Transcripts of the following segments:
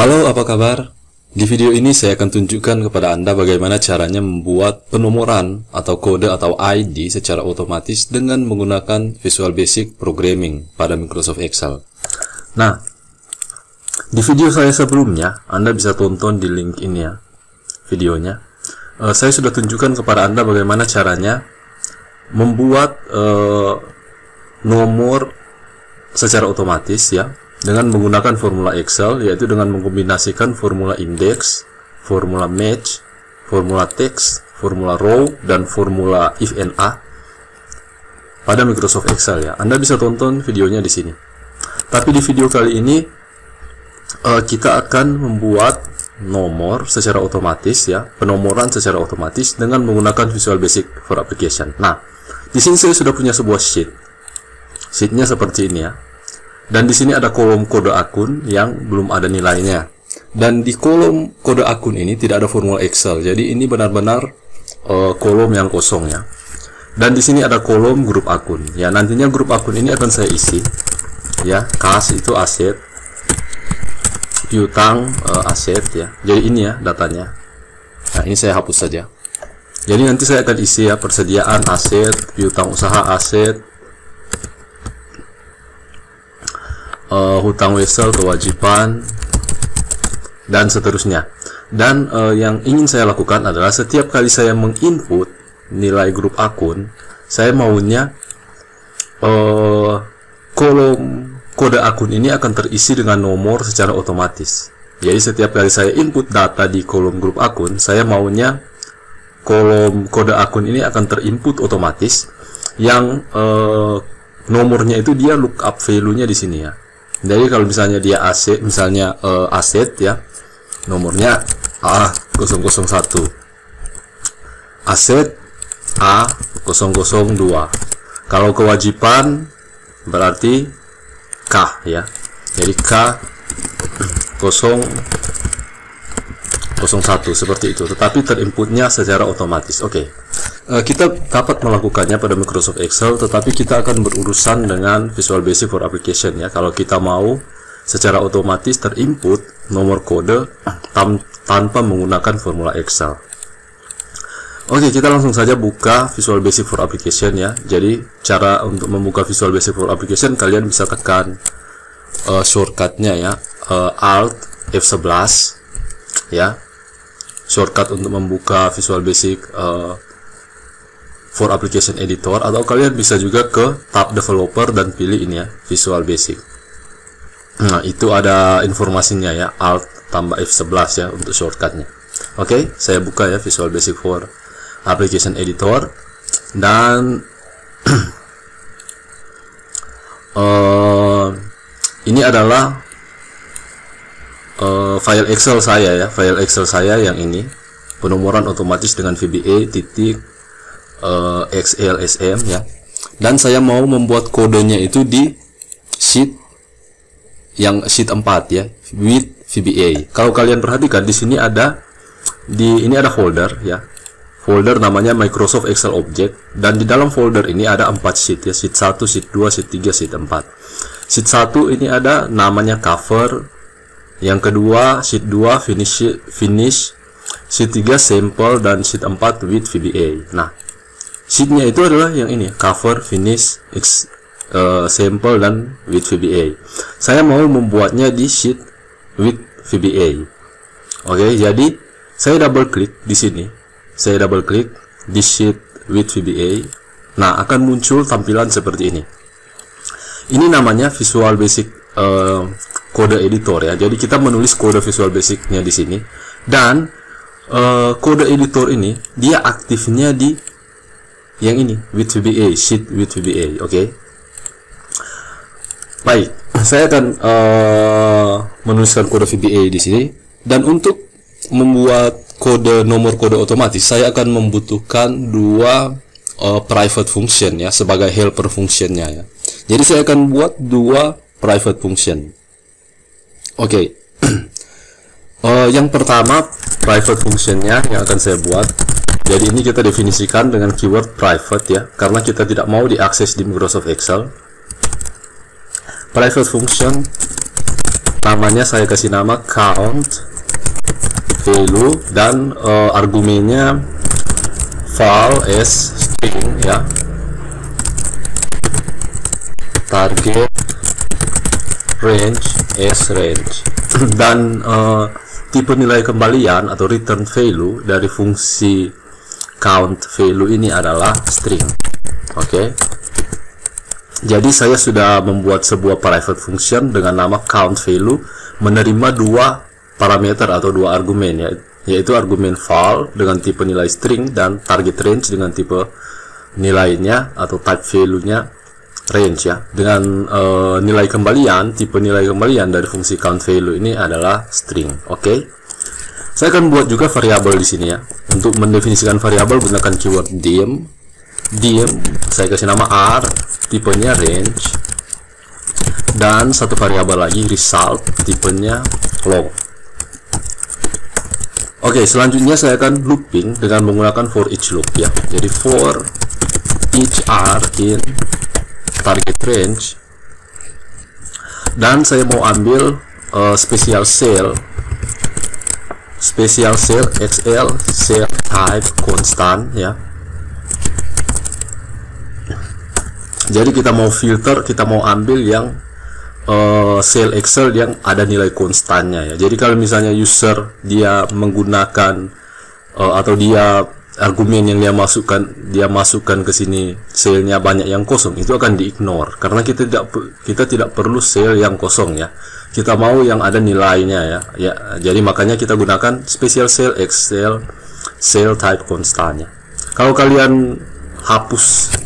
Halo, apa kabar? Di video ini saya akan tunjukkan kepada Anda bagaimana caranya membuat penomoran atau kode atau ID secara otomatis dengan menggunakan Visual Basic Programming pada Microsoft Excel. Nah, di video saya sebelumnya, Anda bisa tonton di link ini ya, videonya. Saya sudah tunjukkan kepada Anda bagaimana caranya membuat nomor secara otomatis ya, dengan menggunakan formula Excel, yaitu dengan mengkombinasikan formula index, formula match, formula text, formula row, dan formula if and a pada Microsoft Excel ya. Anda bisa tonton videonya di sini. Tapi di video kali ini kita akan membuat nomor secara otomatis ya, penomoran secara otomatis dengan menggunakan Visual Basic for Application. Nah, di sini saya sudah punya sebuah sheet. Sheetnya seperti ini ya. Dan di sini ada kolom kode akun yang belum ada nilainya. Dan di kolom kode akun ini tidak ada formula Excel. Jadi ini benar-benar kolom yang kosong ya. Dan di sini ada kolom grup akun. Ya, nantinya grup akun ini akan saya isi. Ya, kas itu aset, piutang aset ya. Jadi ini ya datanya. Nah, ini saya hapus saja. Jadi nanti saya akan isi ya, persediaan aset, piutang usaha aset, hutang wesel, kewajiban, dan seterusnya. Dan yang ingin saya lakukan adalah setiap kali saya menginput nilai grup akun, saya maunya kolom kode akun ini akan terisi dengan nomor secara otomatis. Jadi setiap kali saya input data di kolom grup akun, saya maunya kolom kode akun ini akan terinput otomatis, yang nomornya itu dia lookup value-nya di sini ya. Jadi kalau misalnya dia aset, misalnya aset ya, nomornya A001, aset A002. Kalau kewajiban berarti K ya, jadi K001 seperti itu. Tetapi terinputnya secara otomatis. Oke. Kita dapat melakukannya pada Microsoft Excel, tetapi kita akan berurusan dengan Visual Basic for Application ya. Kalau kita mau secara otomatis terinput nomor kode tanpa menggunakan formula Excel. Oke, kita langsung saja buka Visual Basic for Application ya. Jadi cara untuk membuka Visual Basic for Application, kalian bisa tekan shortcutnya ya, Alt F11 ya. Shortcut untuk membuka Visual Basic for Application Editor, atau kalian bisa juga ke tab Developer dan pilih ini ya, Visual Basic. Nah, itu ada informasinya ya, Alt tambah F11 ya untuk shortcutnya. Oke, saya buka ya Visual Basic for Application Editor, dan ini adalah file Excel saya ya, file Excel saya yang ini, penomoran otomatis dengan VBA titik XLSM ya. Dan saya mau membuat kodenya itu di sheet yang sheet 4 ya, with VBA. Kalau kalian perhatikan di sini ada ini ada folder ya. Folder namanya Microsoft Excel Object, dan di dalam folder ini ada 4 sheet ya, sheet 1, sheet 2, sheet 3, sheet 4. Sheet 1 ini ada namanya cover, yang kedua sheet 2 finish, sheet 3 sample, dan sheet 4 with VBA. Nah, sheetnya itu adalah yang ini, cover, finish, sample, dan with VBA. Saya mau membuatnya di sheet with VBA. Oke, jadi saya double klik di sini. Saya double klik di sheet with VBA. Nah, akan muncul tampilan seperti ini. Ini namanya Visual Basic Code Editor ya. Jadi kita menulis kode Visual Basic-nya di sini, dan kode editor ini dia aktifnya di yang ini, with VBA, sheet with VBA. Oke. Baik, saya akan menuliskan kode VBA di sini, dan untuk membuat nomor kode otomatis saya akan membutuhkan dua private function ya, sebagai helper functionnya ya. Jadi saya akan buat dua private function. Oke. Yang pertama private functionnya yang akan saya buat. Jadi ini kita definisikan dengan keyword private ya, karena kita tidak mau diakses di Microsoft Excel. Private function namanya saya kasih nama count value, dan argumennya val as string ya, target range as range. Dan tipe nilai kembalian atau return value dari fungsi count value ini adalah string. Oke. Jadi saya sudah membuat sebuah private function dengan nama count value, menerima dua parameter atau dua argumen ya, yaitu argumen val dengan tipe nilai string dan target range dengan tipe nilainya atau type value-nya range ya. Dengan nilai kembalian, tipe nilai kembalian dari fungsi count value ini adalah string. Oke. Saya akan buat juga variabel di sini ya. Untuk mendefinisikan variabel gunakan keyword dim. Saya kasih nama r, tipenya range, dan satu variabel lagi result, tipenya long. Oke, selanjutnya saya akan looping dengan menggunakan for each loop ya. Jadi for each r in target range, dan saya mau ambil special cell xl cell type constant ya. Jadi kita mau filter, kita mau ambil yang cell Excel yang ada nilai konstannya ya. Jadi kalau misalnya user dia menggunakan atau dia argumen yang dia masukkan ke sini selnya banyak yang kosong, itu akan di-ignore karena kita tidak perlu sel yang kosong ya. Kita mau yang ada nilainya ya. Jadi makanya kita gunakan special cell Excel cell type constant ya. Kalau kalian hapus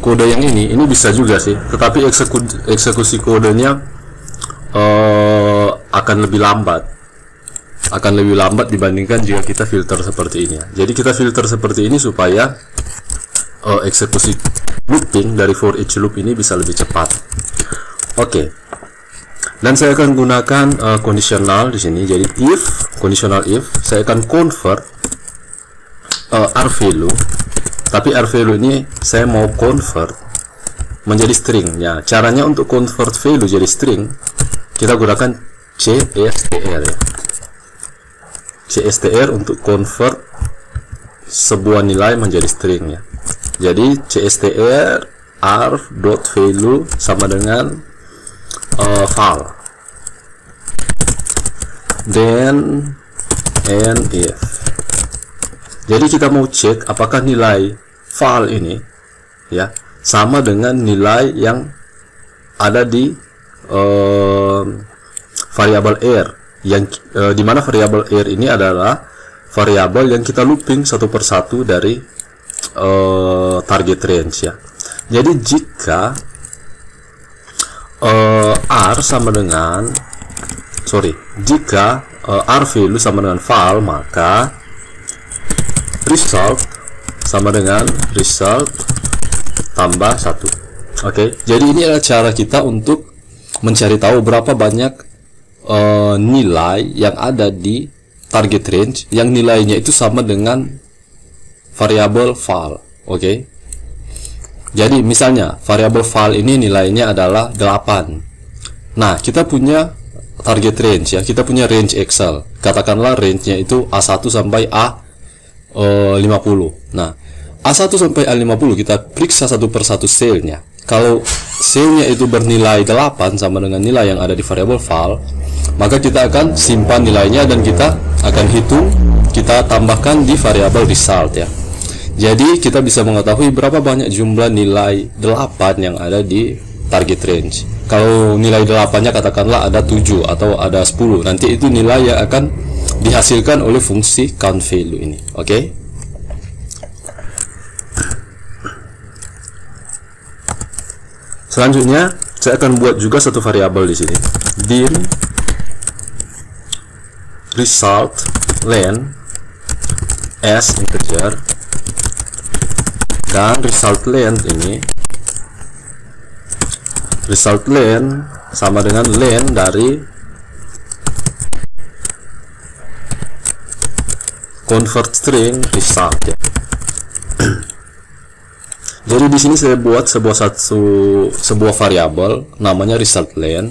kode yang ini bisa juga sih, tetapi eksekusi kodenya akan lebih lambat dibandingkan jika kita filter seperti ini ya. Jadi kita filter seperti ini supaya eksekusi looping dari for each loop ini bisa lebih cepat. Oke. Dan saya akan gunakan conditional di sini. Jadi conditional if saya akan convert r value. Tapi r value ini saya mau convert menjadi string ya. Caranya untuk convert value jadi string, kita gunakan CSTR ya. CSTR untuk convert sebuah nilai menjadi string ya. Jadi CSTR r.value sama dengan val. Then and if. Jadi kita mau cek apakah nilai val ini ya sama dengan nilai yang ada di variabel r, yang dimana variabel r ini adalah variabel yang kita looping satu persatu dari target range ya. Jadi jika jika r value sama dengan val, maka result sama dengan result tambah 1. Oke, jadi ini adalah cara kita untuk mencari tahu berapa banyak nilai yang ada di target range yang nilainya itu sama dengan variabel val. Oke. Jadi misalnya variabel val ini nilainya adalah 8. Nah, kita punya target range ya, kita punya range Excel. Katakanlah range-nya itu A1 sampai A50. Nah, A1 sampai A50 kita periksa satu persatu selnya. Kalau selnya itu bernilai 8 sama dengan nilai yang ada di variabel val, maka kita akan simpan nilainya dan kita akan hitung, kita tambahkan di variabel result ya. Jadi kita bisa mengetahui berapa banyak jumlah nilai 8 yang ada di target range. Kalau nilai 8-nya katakanlah ada 7 atau ada 10, nanti itu nilai yang akan dihasilkan oleh fungsi count value ini. Oke. Selanjutnya saya akan buat juga satu variabel di sini. Dim result len as integer, dan result len ini result len sama dengan len dari convert string result ya. Jadi di sini saya buat sebuah variabel namanya result len.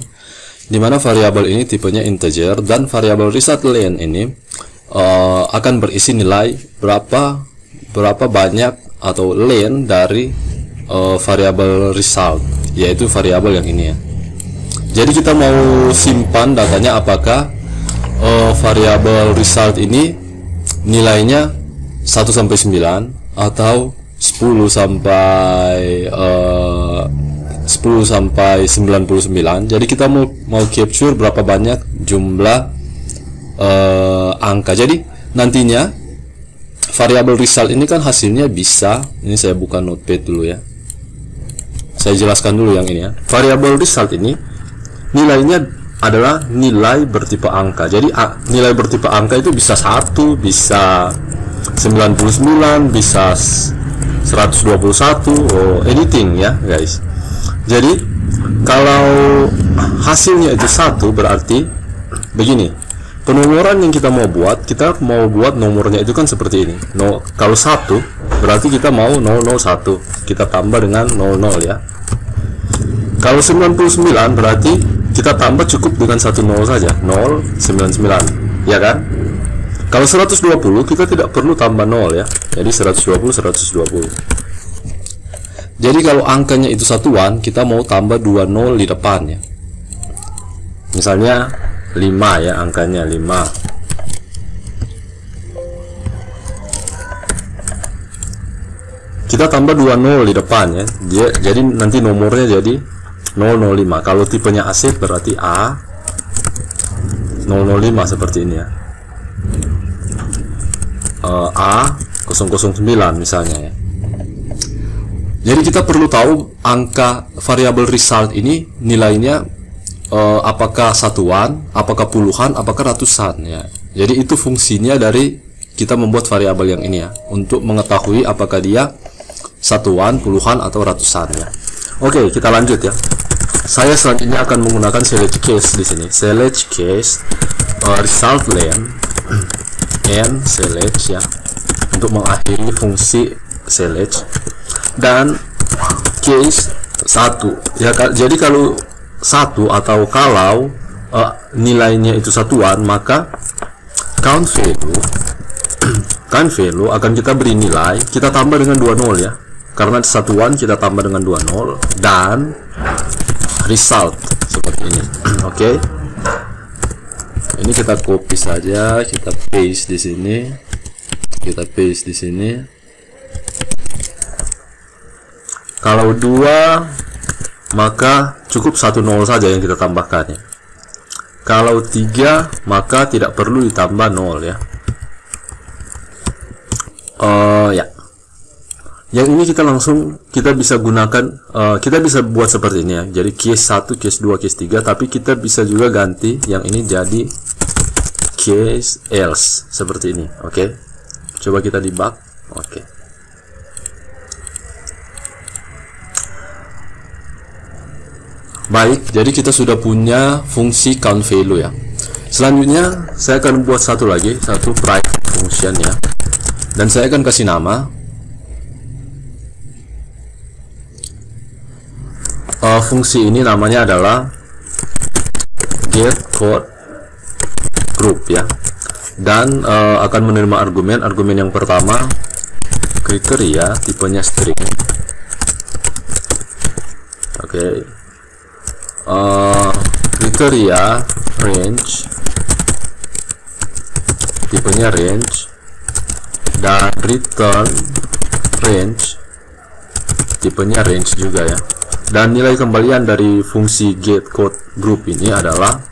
di mana variabel ini tipenya integer, dan variabel result len ini akan berisi nilai berapa banyak atau len dari variabel result, yaitu variabel yang ini ya. Jadi kita mau simpan datanya apakah variabel result ini nilainya 1 sampai 9 atau 10 sampai 99. Jadi kita mau capture berapa banyak jumlah angka. Jadi nantinya variabel result ini kan hasilnya bisa, ini saya buka notepad dulu ya, saya jelaskan dulu yang ini ya. Variabel result ini nilainya adalah nilai bertipe angka. Jadi nilai bertipe angka itu bisa 1, bisa 99, bisa 121, anything ya guys. Jadi kalau hasilnya itu 1, berarti begini, penomoran yang kita mau buat nomornya itu kan seperti ini. Kalau 1 berarti kita mau 001, kita tambah dengan 00 ya. Kalau 99 berarti kita tambah cukup dengan 10 saja, 099 ya kan. Kalau 120 kita tidak perlu tambah 0 ya, jadi 120. Jadi kalau angkanya itu satuan, kita mau tambah 2 0 di depannya. Misalnya 5 ya, angkanya 5. Kita tambah 2 0 di depan ya. Jadi nanti nomornya jadi 005. Kalau tipenya aset berarti A 005 seperti ini ya. A 009 misalnya ya. Jadi kita perlu tahu angka variabel result ini nilainya apakah satuan, apakah puluhan, apakah ratusan ya. Jadi itu fungsinya dari kita membuat variabel yang ini ya, untuk mengetahui apakah dia satuan, puluhan, atau ratusan ya. Oke, kita lanjut ya. Saya selanjutnya akan menggunakan select case di sini. Select case result len and select ya, untuk mengakhiri fungsi select. Dan case 1 ya, jadi kalau 1 atau kalau nilainya itu satuan, maka count value akan kita beri nilai, kita tambah dengan 20 ya, karena satuan kita tambah dengan 20, dan result seperti ini. Oke. Ini kita copy saja, kita paste di sini, Kalau 2 maka cukup 10 saja yang kita tambahkan ya. Kalau 3 maka tidak perlu ditambah 0 ya. Ya. Yang ini kita bisa gunakan, kita bisa buat seperti ini ya. Jadi case 1, case 2, case 3, tapi kita bisa juga ganti yang ini jadi case else seperti ini. Oke. Coba kita debug. Oke. Baik, jadi kita sudah punya fungsi count value ya. Selanjutnya saya akan buat satu private function ya, dan saya akan kasih nama fungsi ini, namanya adalah get code group ya, dan akan menerima argumen yang pertama kriteria tipenya string. Oke. Kriteria range tipenya range, dan return range tipenya range juga ya. Dan nilai kembalian dari fungsi get code group ini adalah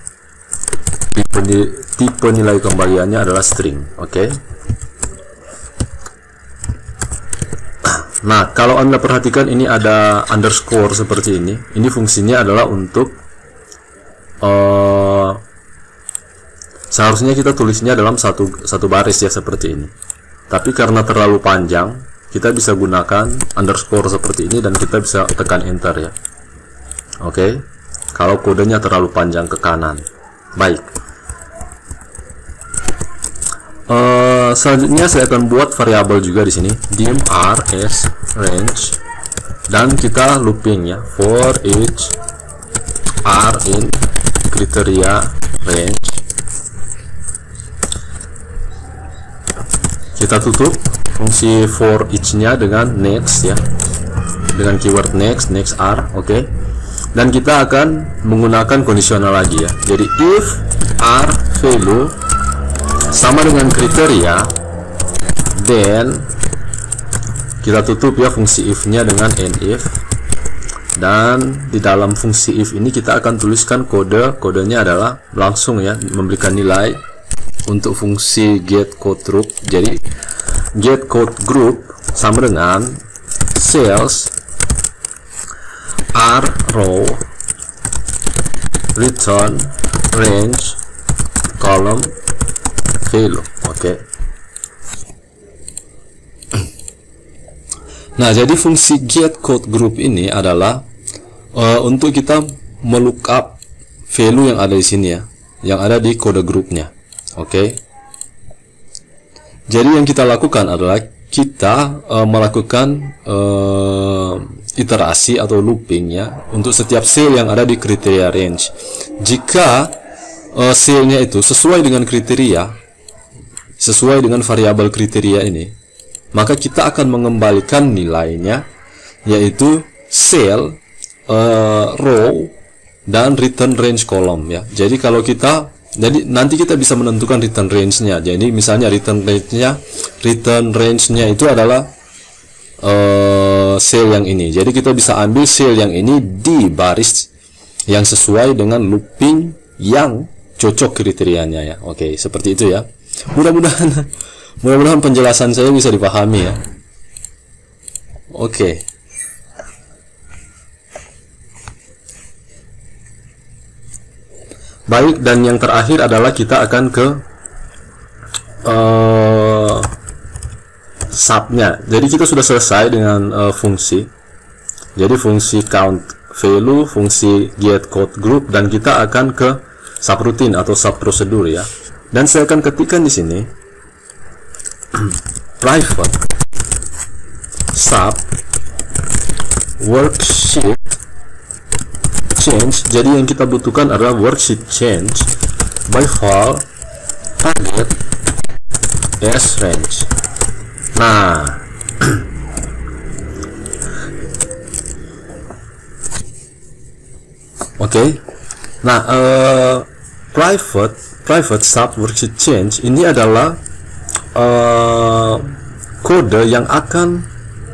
tipe nilai kembaliannya adalah string. Oke. Nah, kalau Anda perhatikan ini ada underscore seperti ini. Ini fungsinya adalah untuk seharusnya kita tulisnya dalam satu baris ya, seperti ini. Tapi karena terlalu panjang, kita bisa gunakan underscore seperti ini, dan kita bisa tekan enter ya. Oke. Kalau kodenya terlalu panjang ke kanan. Baik. Selanjutnya saya akan buat variabel juga di sini, dim rs range, dan kita looping ya, for each r in kriteria range. Kita tutup fungsi for each-nya dengan next ya, dengan keyword next r, oke. Dan kita akan menggunakan kondisional lagi ya. Jadi if r value sama dengan kriteria, then kita tutup ya fungsi if-nya dengan if. Dan di dalam fungsi if ini kita akan tuliskan kodenya adalah langsung ya, memberikan nilai untuk fungsi get code group. Jadi get code group sama dengan sales r row return range column value, oke. Nah, jadi fungsi get code group ini adalah untuk kita melookup value yang ada di sini ya, yang ada di kode grupnya. Oke. Jadi yang kita lakukan adalah kita melakukan iterasi atau looping ya untuk setiap sel yang ada di kriteria range. Jika selnya itu sesuai dengan kriteria, sesuai dengan variabel kriteria ini, maka kita akan mengembalikan nilainya, yaitu sel, row, dan return range column ya. Jadi kalau kita nanti kita bisa menentukan return range-nya. Jadi misalnya return range-nya itu adalah sel yang ini. Jadi kita bisa ambil sel yang ini di baris yang sesuai dengan looping yang cocok kriterianya ya. Oke, seperti itu ya. Mudah-mudahan penjelasan saya bisa dipahami ya. Oke. Baik, dan yang terakhir adalah kita akan ke subnya. Jadi kita sudah selesai dengan fungsi. Jadi fungsi count value, fungsi get code group, dan kita akan ke subroutine atau sub prosedur ya. Dan saya akan ketikkan di sini private sub worksheet change. Jadi yang kita butuhkan adalah worksheet change by file target as range. Nah, oke. Nah, private sub worksheet change ini adalah kode yang akan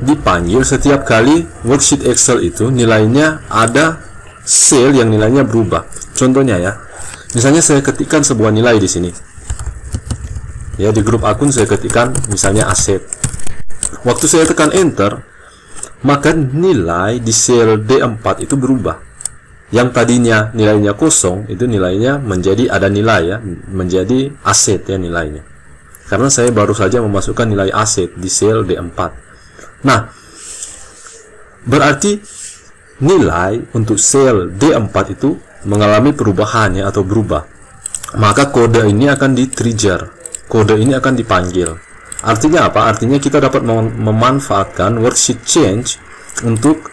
dipanggil setiap kali worksheet Excel itu nilainya ada sel yang nilainya berubah. Contohnya ya, misalnya saya ketikkan sebuah nilai di sini ya, di grup akun saya ketikkan misalnya aset. Waktu saya tekan enter, maka nilai di sel D4 itu berubah. Yang tadinya nilainya kosong itu nilainya menjadi ada nilai ya, menjadi aset ya nilainya, karena saya baru saja memasukkan nilai aset di sel D4. Nah, berarti nilai untuk sel D4 itu mengalami perubahan ya, atau berubah. Maka kode ini akan di-trigger, kode ini akan dipanggil. Artinya apa? Artinya kita dapat memanfaatkan worksheet change untuk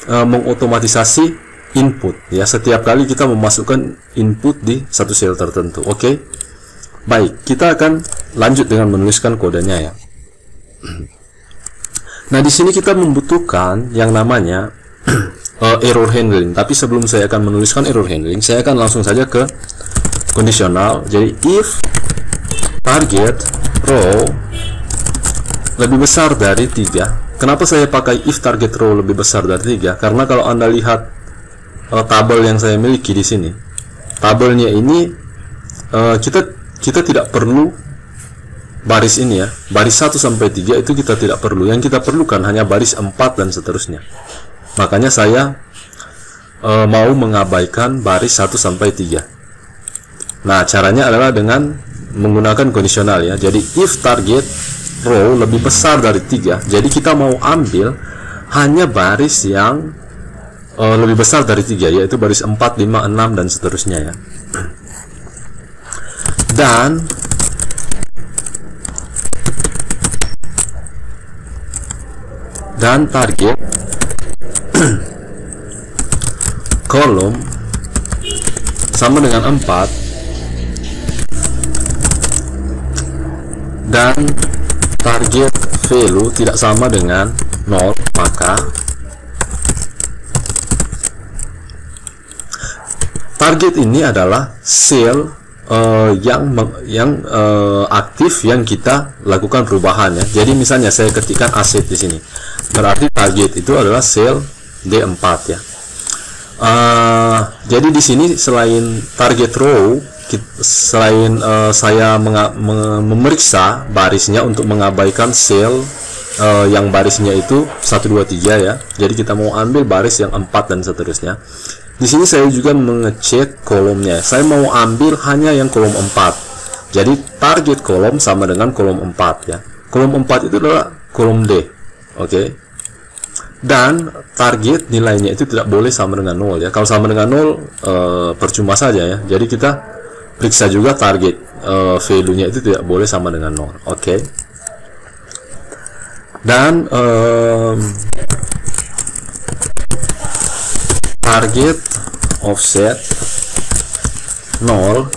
mengotomatisasi input ya, setiap kali kita memasukkan input di satu sel tertentu. Oke. Baik, kita akan lanjut dengan menuliskan kodenya ya. Nah, di sini kita membutuhkan yang namanya error handling. Tapi sebelum saya akan menuliskan error handling, saya akan langsung saja ke kondisional. Jadi if target row lebih besar dari 3. Kenapa saya pakai if target row lebih besar dari 3? Karena kalau Anda lihat tabel yang saya miliki di sini, tabelnya ini kita tidak perlu baris ini ya, baris 1 sampai 3 itu kita tidak perlu. Yang kita perlukan hanya baris 4 dan seterusnya. Makanya saya mau mengabaikan baris 1 sampai 3. Nah, caranya adalah dengan menggunakan kondisional ya. Jadi if target row lebih besar dari 3, jadi kita mau ambil hanya baris yang lebih besar dari 3, yaitu baris 4, 5, 6 dan seterusnya ya. Dan target kolom 1 sama dengan 4 dan target value tidak sama dengan 0, maka target ini adalah sel yang aktif yang kita lakukan perubahan ya. Jadi misalnya saya ketikkan aset di sini, berarti target itu adalah sel D4 ya. Jadi di sini selain target row, selain saya memeriksa barisnya untuk mengabaikan sel yang barisnya itu 1, 2, 3 ya. Jadi kita mau ambil baris yang 4 dan seterusnya. Di sini saya juga mengecek kolomnya. Saya mau ambil hanya yang kolom 4. Jadi target kolom sama dengan kolom 4 ya. Kolom 4 itu adalah kolom D. Oke. Dan target nilainya itu tidak boleh sama dengan 0 ya. Kalau sama dengan 0 percuma saja ya. Jadi kita periksa juga target value-nya itu tidak boleh sama dengan 0. Oke. Dan target offset 0,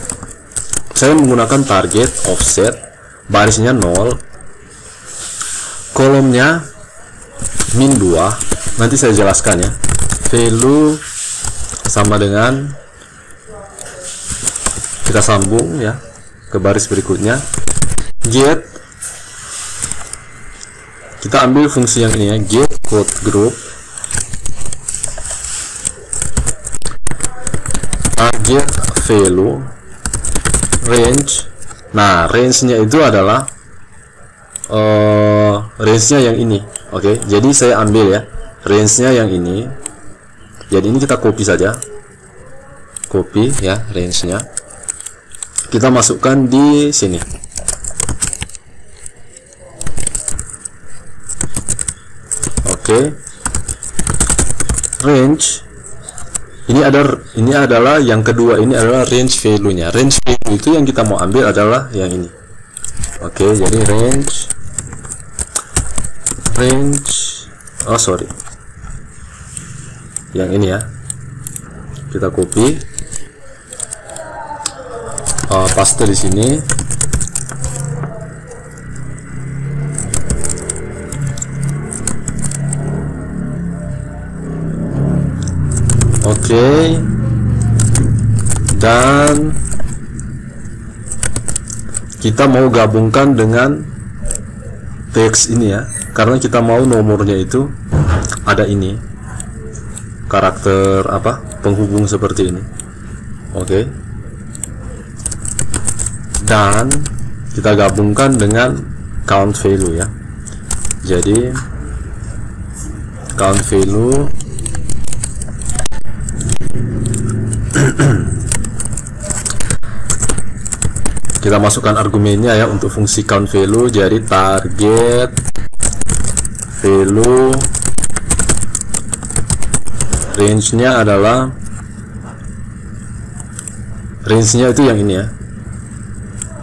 saya menggunakan target offset barisnya 0, kolomnya min 2. Nanti saya jelaskan ya. Value sama dengan, kita sambung ya ke baris berikutnya, get, kita ambil fungsi yang ini ya, get code group target value range. Nah, range-nya itu adalah range-nya yang ini. Oke, jadi saya ambil ya range-nya yang ini. Jadi ini kita copy saja, copy ya range-nya, kita masukkan di sini. Oke, range ini adalah yang kedua, ini adalah range value-nya. Range value itu yang kita mau ambil adalah yang ini. Oke, jadi range yang ini ya. Kita copy, paste di sini. Oke, dan kita mau gabungkan dengan teks ini ya, karena kita mau nomornya itu ada ini, karakter penghubung seperti ini. Oke, dan kita gabungkan dengan count value ya. Jadi count value kita masukkan argumennya ya untuk fungsi count value. Jadi target value range-nya adalah, range-nya itu yang ini ya.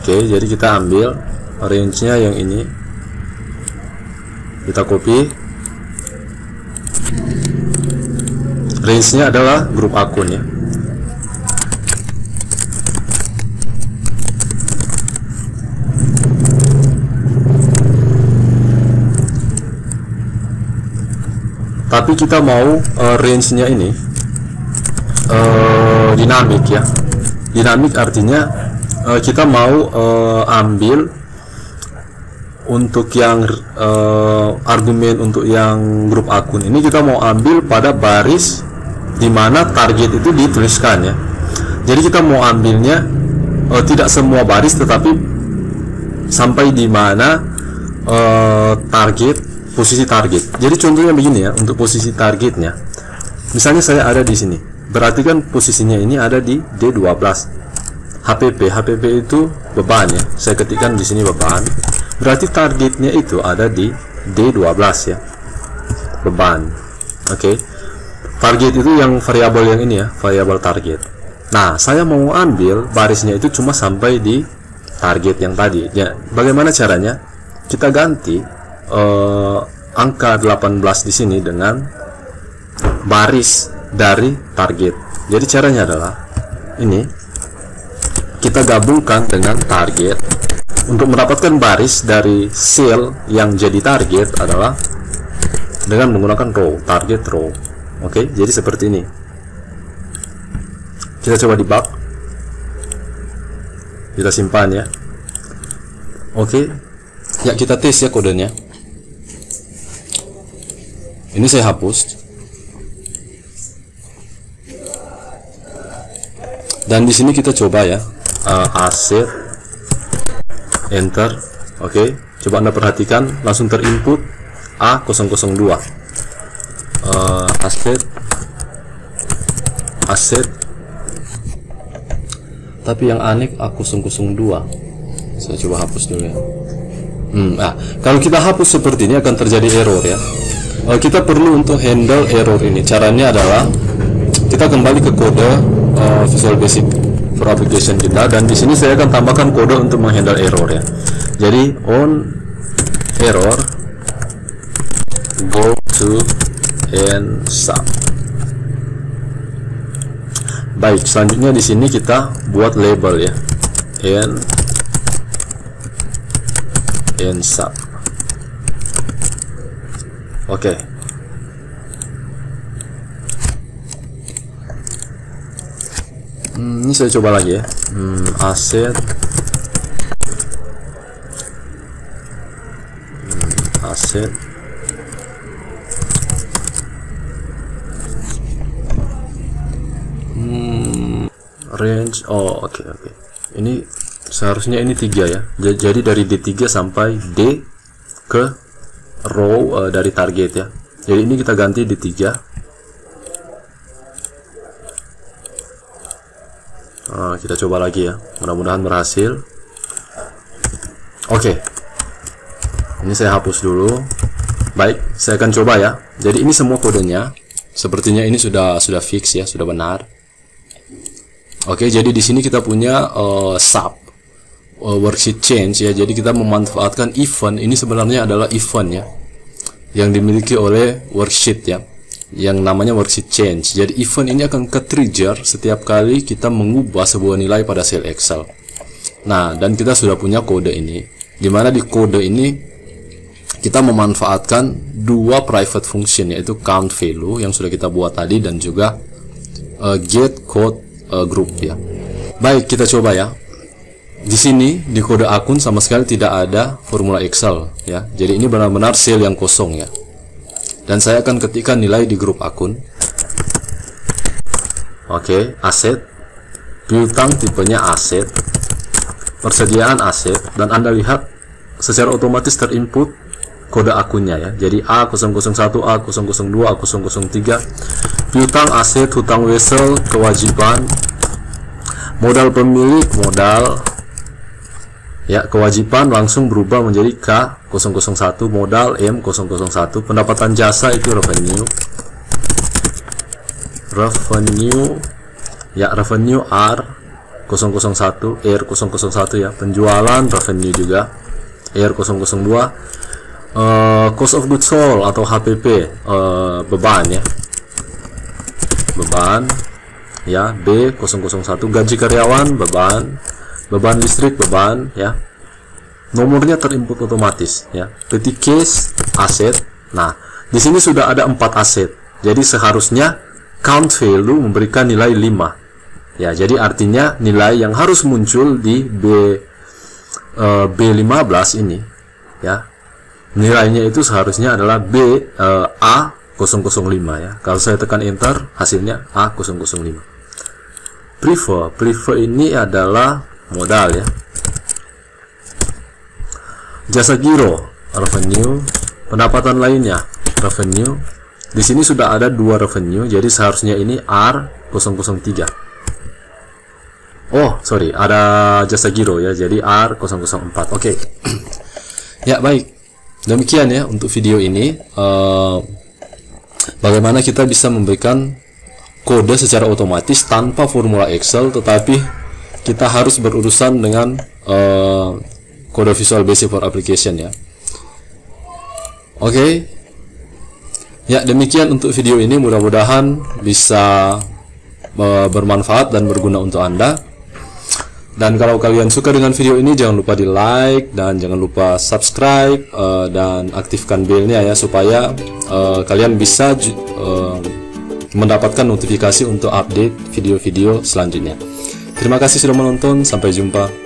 Oke, jadi kita ambil range-nya yang ini, kita copy. Range-nya adalah grup akun ya. Tapi kita mau range-nya ini dinamik ya. Dinamik artinya kita mau ambil untuk yang argumen untuk yang grup akun ini, kita mau ambil pada baris di mana target itu dituliskan ya. Jadi kita mau ambilnya tidak semua baris, tetapi sampai di mana posisi target. Jadi contohnya begini ya, untuk posisi targetnya, misalnya saya ada di sini, berarti kan posisinya ini ada di D12. HPP itu beban ya, saya ketikkan di sini beban, berarti targetnya itu ada di D12 ya, beban. Oke, target itu yang variabel yang ini ya, variabel target. Nah, saya mau ambil barisnya itu cuma sampai di target yang tadi ya. Bagaimana caranya? Kita ganti angka 18 di sini dengan baris dari target. Jadi caranya adalah ini kita gabungkan dengan target. Untuk mendapatkan baris dari sel yang jadi target adalah dengan menggunakan row, target row. Oke, jadi seperti ini. Kita coba debug. Kita simpan ya. Oke. Ya, kita tes ya kodenya. Ini saya hapus. Dan di sini kita coba ya. Asset, enter. Oke, coba Anda perhatikan langsung terinput A002. Asset. Tapi yang aneh A002. Saya coba hapus dulu ya. Kalau kita hapus seperti ini akan terjadi error ya. Kita perlu untuk handle error ini. Caranya adalah kita kembali ke kode Visual Basic for Application kita, dan di sini saya akan tambahkan kode untuk menghandle error ya. Jadi on error go to and sub. Baik, selanjutnya di sini kita buat label ya, and sub. Oke. Ini saya coba lagi ya. Asset, range. Oke. Ini seharusnya ini 3 ya. Jadi dari D3 sampai D ke row dari target ya. Jadi ini kita ganti D3. Kita coba lagi ya, mudah-mudahan berhasil. Oke. Ini saya hapus dulu. Baik, saya akan coba ya. Jadi ini semua kodenya. Sepertinya ini sudah fix ya, sudah benar. Oke, jadi di sini kita punya sub worksheet change ya. Jadi kita memanfaatkan event. Ini sebenarnya adalah event ya, yang dimiliki oleh worksheet ya, yang namanya worksheet change. Jadi event ini akan ke-trigger setiap kali kita mengubah sebuah nilai pada sel Excel. Nah, dan kita sudah punya kode ini, dimana di kode ini kita memanfaatkan dua private function, yaitu count value yang sudah kita buat tadi dan juga get code group ya. Baik, kita coba ya. Di sini di kode akun sama sekali tidak ada formula Excel ya. Jadi ini benar-benar sel yang kosong ya. Dan saya akan ketikkan nilai di grup akun. Oke, aset, piutang tipenya aset, persediaan aset, dan Anda lihat secara otomatis terinput kode akunnya ya. Jadi A001, A002, A003, piutang aset, hutang wesel, kewajiban, modal pemilik, modal ya, kewajiban langsung berubah menjadi K001, modal M001, pendapatan jasa itu revenue ya, revenue R001, R001 ya, penjualan revenue juga R002, cost of goods sold atau HPP, beban ya, beban ya, B001, gaji karyawan, beban listrik, beban ya, nomornya terinput otomatis ya. Petty case aset. Nah, di sini sudah ada 4 aset, jadi seharusnya count value memberikan nilai 5 ya. Jadi artinya nilai yang harus muncul di B15 ini ya, nilainya itu seharusnya adalah A005 ya. Kalau saya tekan enter, hasilnya A005. Prefer ini adalah modal ya. Jasa giro revenue, pendapatan lainnya revenue. Di sini sudah ada 2 revenue, jadi seharusnya ini R003. Oh, sorry, ada jasa giro ya, jadi R004. Oke. Ya, baik. Demikian ya untuk video ini. Bagaimana kita bisa memberikan kode secara otomatis tanpa formula Excel, tetapi kita harus berurusan dengan kode Visual Basic for Application ya. Oke. Ya, demikian untuk video ini, mudah-mudahan bisa bermanfaat dan berguna untuk Anda. Dan kalau kalian suka dengan video ini, jangan lupa di like dan jangan lupa subscribe dan aktifkan belnya ya, supaya kalian bisa mendapatkan notifikasi untuk update video-video selanjutnya. Terima kasih sudah menonton, sampai jumpa.